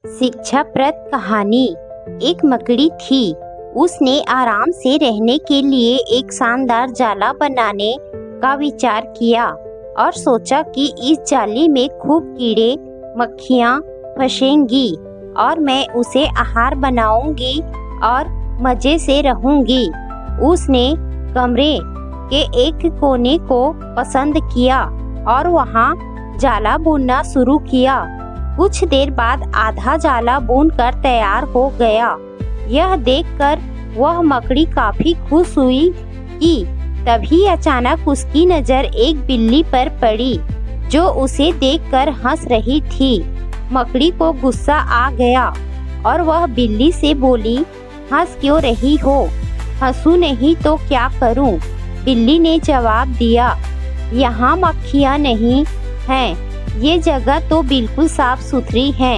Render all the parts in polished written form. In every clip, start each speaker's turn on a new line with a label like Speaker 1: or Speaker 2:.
Speaker 1: शिक्षाप्रद कहानी। एक मकड़ी थी। उसने आराम से रहने के लिए एक शानदार जाला बनाने का विचार किया और सोचा कि इस जाली में खूब कीड़े मक्खियाँ फंसेंगी और मैं उसे आहार बनाऊंगी और मजे से रहूंगी। उसने कमरे के एक कोने को पसंद किया और वहाँ जाला बुनना शुरू किया। कुछ देर बाद आधा जाला बुनकर तैयार हो गया। यह देखकर वह मकड़ी काफी खुश हुई कि तभी अचानक उसकी नजर एक बिल्ली पर पड़ी जो उसे देखकर हंस रही थी। मकड़ी को गुस्सा आ गया और वह बिल्ली से बोली, हंस क्यों रही हो? हंसू नहीं तो क्या करूं? बिल्ली ने जवाब दिया, यहाँ मक्खियाँ नहीं हैं, ये जगह तो बिल्कुल साफ सुथरी है।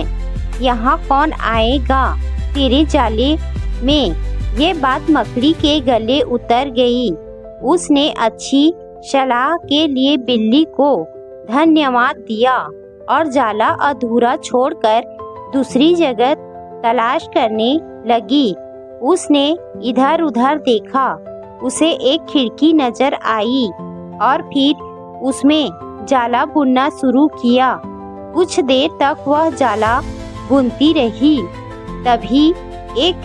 Speaker 1: यहाँ कौन आएगा तेरे जाले में? ये बात मकड़ी के गले उतर गई। उसने अच्छी सलाह के लिए बिल्ली को धन्यवाद दिया और जाला अधूरा छोड़कर दूसरी जगह तलाश करने लगी। उसने इधर उधर देखा, उसे एक खिड़की नजर आई और फिर उसमें जाला बुनना शुरू किया। कुछ देर तक वह जाला बुनती रही। तभी एक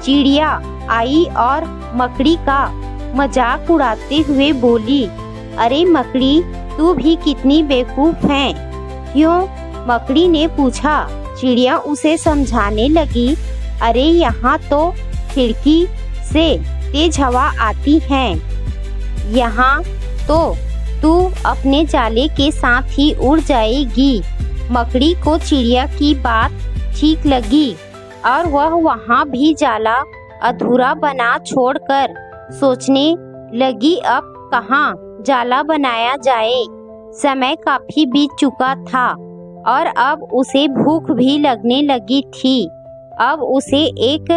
Speaker 1: चिड़िया आई और मकड़ी का मजाक उड़ाते हुए बोली, अरे मकड़ी, तू भी कितनी बेवकूफ है। क्यों? मकड़ी ने पूछा। चिड़िया उसे समझाने लगी, अरे यहाँ तो खिड़की से तेज हवा आती है, यहाँ तो तू अपने जाले के साथ ही उड़ जाएगी। मकड़ी को चिड़िया की बात ठीक लगी और वह वहाँ भी जाला अधूरा बना छोड़कर सोचने लगी, अब कहाँ जाला बनाया जाए। समय काफी बीत चुका था और अब उसे भूख भी लगने लगी थी। अब उसे एक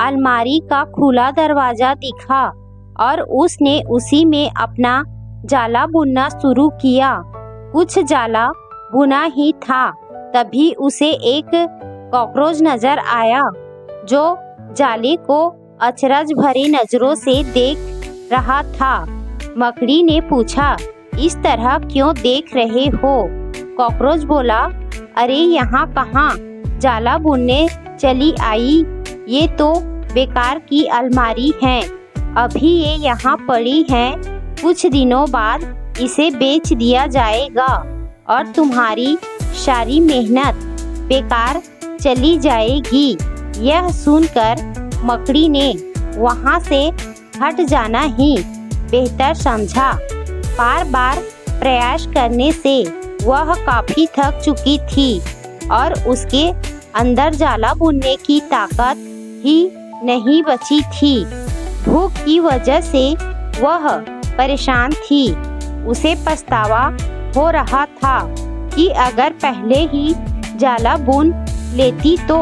Speaker 1: अलमारी का खुला दरवाजा दिखा और उसने उसी में अपना जाला बुनना शुरू किया। कुछ जाला बुना ही था, तभी उसे एक कॉकरोच नजर आया जो जाले को अचरज भरी नजरों से देख रहा था। मकड़ी ने पूछा, इस तरह क्यों देख रहे हो? कॉकरोच बोला, अरे यहाँ कहाँ जाला बुनने चली आई, ये तो बेकार की अलमारी है। अभी ये यहाँ पड़ी है, कुछ दिनों बाद इसे बेच दिया जाएगा और तुम्हारी सारी मेहनत बेकार चली जाएगी। यह सुनकर मकड़ी ने वहाँ से हट जाना ही बेहतर समझा। बार बार प्रयास करने से वह काफी थक चुकी थी और उसके अंदर जाला बुनने की ताकत ही नहीं बची थी। भूख की वजह से वह परेशान थी। उसे पछतावा हो रहा था कि अगर पहले ही जाला बुन लेती तो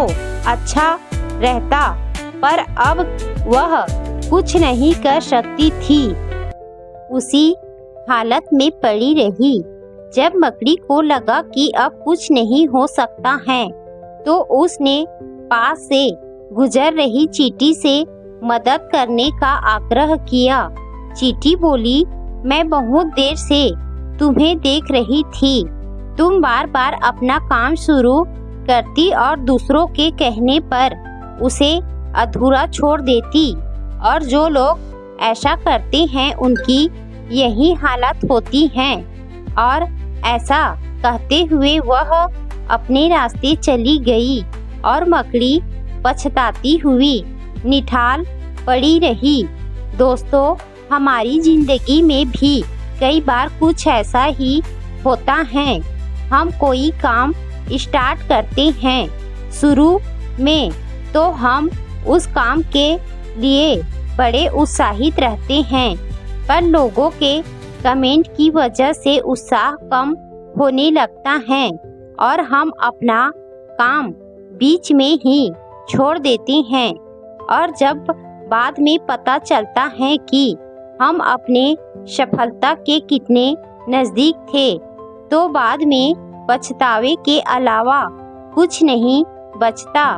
Speaker 1: अच्छा रहता, पर अब वह कुछ नहीं कर सकती थी। उसी हालत में पड़ी रही। जब मकड़ी को लगा कि अब कुछ नहीं हो सकता है, तो उसने पास से गुजर रही चींटी से मदद करने का आग्रह किया। चींटी बोली, मैं बहुत देर से तुम्हें देख रही थी। तुम बार बार अपना काम शुरू करती और दूसरों के कहने पर उसे अधूरा छोड़ देती, और जो लोग ऐसा करते हैं उनकी यही हालत होती है। और ऐसा कहते हुए वह अपने रास्ते चली गई और मकड़ी पछताती हुई निठाल पड़ी रही। दोस्तों, हमारी जिंदगी में भी कई बार कुछ ऐसा ही होता है। हम कोई काम स्टार्ट करते हैं, शुरू में तो हम उस काम के लिए बड़े उत्साहित रहते हैं, पर लोगों के कमेंट की वजह से उत्साह कम होने लगता है और हम अपना काम बीच में ही छोड़ देते हैं। और जब बाद में पता चलता है कि हम अपने सफलता के कितने नज़दीक थे, तो बाद में पछतावे के अलावा कुछ नहीं बचता